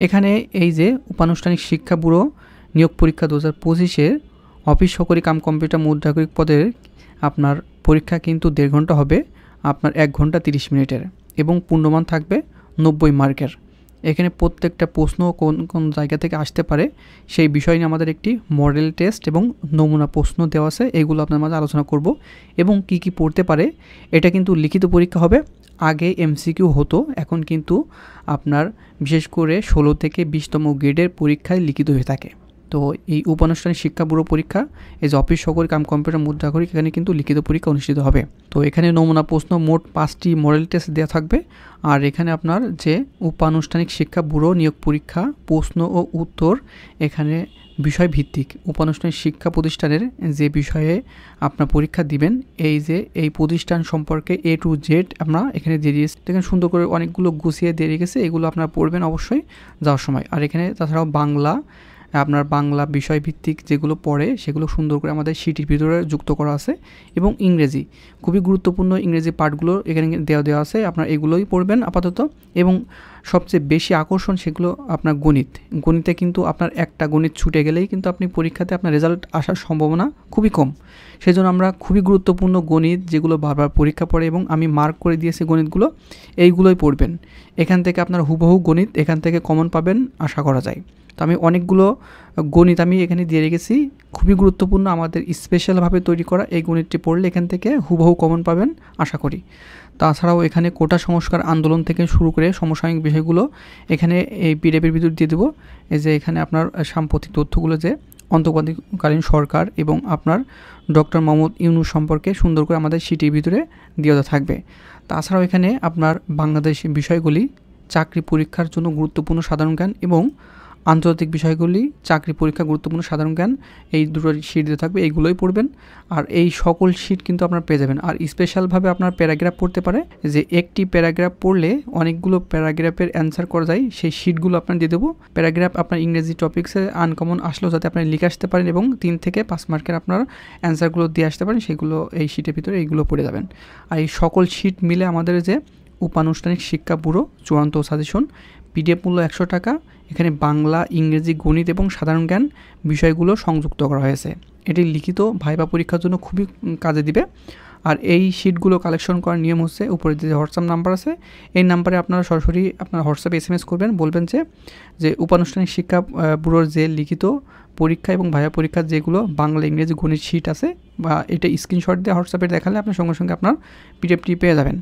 এখানে এই যে উপানুষ্ঠানিক শিক্ষা ব্যুরো নিয়োগ পরীক্ষা 2025-এর অফিস সহকারী কাম কম্পিউটার মুদ্রাক্ষরিক পদের আপনার পরীক্ষা কিন্তু 1.5 ঘন্টা হবে, আপনার 1 ঘন্টা 30 মিনিটের এবং পূর্ণমান থাকবে 90 মার্কের। এখানে প্রত্যেকটা প্রশ্ন কোন কোন জায়গা থেকে আসতে পারে সেই বিষয় নিয়ে আমাদের একটি মডেল টেস্ট এবং নমুনা প্রশ্ন দেওয়া আছে, এগুলো আপনার মাঝে আলোচনা করব এবং কি কি পড়তে পারে। এটা কিন্তু লিখিত পরীক্ষা হবে, আগে এমসিকিউ হতো, এখন কিন্তু আপনার বিশেষ করে 16 থেকে 20তম গ্রেডের পরীক্ষায় লিখিত হয়ে থাকে। তো এই উপানুষ্ঠানিক শিক্ষা ব্যুরো পরীক্ষা, এই যে অফিস সহকারী কাম কম্পিউটার মুদ্রাক্ষরিক, এখানে কিন্তু লিখিত পরীক্ষা অনুষ্ঠিত হবে। তো এখানে নমুনা প্রশ্ন মোট 5টি মডেল টেস্ট দেওয়া থাকবে। আর এখানে আপনার যে উপানুষ্ঠানিক শিক্ষা ব্যুরো নিয়োগ পরীক্ষা প্রশ্ন ও উত্তর এখানে বিষয় ভিত্তিক, উপানুষ্ঠানিক শিক্ষা প্রতিষ্ঠানের যে বিষয়ে আপনার পরীক্ষা দিবেন, এই যে এই প্রতিষ্ঠান সম্পর্কে A to Z আমরা এখানে দিয়ে দিয়েছি। দেখেন সুন্দর করে অনেকগুলো গুছিয়ে দিয়ে রেখেছে, এগুলো আপনারা পড়বেন অবশ্যই যাওয়ার সময়। আর এখানে তাছাড়াও বাংলা, আপনার বাংলা বিষয়ভিত্তিক যেগুলো পড়ে সেগুলো সুন্দর করে আমাদের শিটের ভিতরে যুক্ত করা আছে এবং ইংরেজি খুবই গুরুত্বপূর্ণ ইংরেজি পার্টগুলো এখানে দেওয়া আছে, আপনার এগুলোই পড়বেন আপাতত। এবং সবচেয়ে বেশি আকর্ষণ সেগুলো আপনার গণিতে কিন্তু আপনার একটা গণিত ছুটে গেলেই কিন্তু আপনি পরীক্ষাতে আপনার রেজাল্ট আসার সম্ভাবনা খুবই কম। সেই জন্য আমরা খুবই গুরুত্বপূর্ণ গণিত যেগুলো বারবার পরীক্ষা পড়ে এবং আমি মার্ক করে দিয়েছি গণিতগুলো, এইগুলোই পড়বেন। এখান থেকে আপনার হুবহু গণিত এখান থেকে কমন পাবেন আশা করা যায়। তো আমি অনেকগুলো গণিত আমি এখানে দিয়ে রেখেছি, খুবই গুরুত্বপূর্ণ আমাদের স্পেশালভাবে তৈরি করা এই গণিতটি পড়লে এখান থেকে হুবহু কমন পাবেন আশা করি। তাছাড়াও এখানে কোটা সংস্কার আন্দোলন থেকে শুরু করে সমসাময়িক বিষয়গুলো এখানে এই পিডিএফের ভিতর দিয়ে দেবো। এই যে এখানে আপনার সাম্প্রতিক তথ্যগুলো যে অন্তর্বর্তীকালীন সরকার এবং আপনার ডক্টর মোহাম্মদ ইউনূস সম্পর্কে সুন্দর করে আমাদের শিটের ভিতরে দেওয়া থাকবে। তাছাড়াও এখানে আপনার বাংলাদেশ বিষয়গুলি, চাকরি পরীক্ষার জন্য গুরুত্বপূর্ণ সাধারণ জ্ঞান এবং আন্তর্জাতিক বিষয়গুলি, চাকরি পরীক্ষা গুরুত্বপূর্ণ সাধারণ জ্ঞান, এই দুটো শিট দিয়ে থাকবে, এইগুলোই পড়বেন। আর এই সকল শিট কিন্তু আপনার পেয়ে যাবেন। আর স্পেশালভাবে আপনার প্যারাগ্রাফ পড়তে পারে, যে একটি প্যারাগ্রাফ পড়লে অনেকগুলো প্যারাগ্রাফের অ্যান্সার করা যায়, সেই শিটগুলো আপনার দিয়ে দেবো। প্যারাগ্রাফ আপনার ইংরেজি টপিক্সে আনকমন আসলেও যাতে আপনি লিখে আসতে পারেন এবং 3 থেকে 5 মার্কের আপনার অ্যান্সারগুলো দিয়ে আসতে পারেন, সেগুলো এই শিটের ভিতরে এইগুলো পড়ে যাবেন। আর এই সকল শিট মিলে আমাদের যে উপানুষ্ঠানিক শিক্ষা ব্যুরো চূড়ান্ত সাজেশন, পিডিএফ মূল্য 100 টাকা। এখানে বাংলা, ইংরেজি, গণিত এবং সাধারণ জ্ঞান বিষয়গুলো সংযুক্ত করা হয়েছে। এটি লিখিত ভাইবা পরীক্ষার জন্য খুবই কাজে দিবে। আর এই শিটগুলো কালেকশন করার নিয়ম হচ্ছে, উপরে যে হোয়াটসঅ্যাপ নাম্বার আছে এই নাম্বারে আপনারা সরাসরি আপনার হোয়াটসঅ্যাপে SMS করবেন, বলবেন যে উপানুষ্ঠানিক শিক্ষা ব্যুরোর যে লিখিত পরীক্ষা এবং ভাইবা পরীক্ষার যেগুলো বাংলা, ইংরেজি, গণিত শিট আছে, বা এটা স্ক্রিনশট দিয়ে হোয়াটসঅ্যাপে দেখালে আপনি সঙ্গে সঙ্গে আপনার পিডিএফটি পেয়ে যাবেন।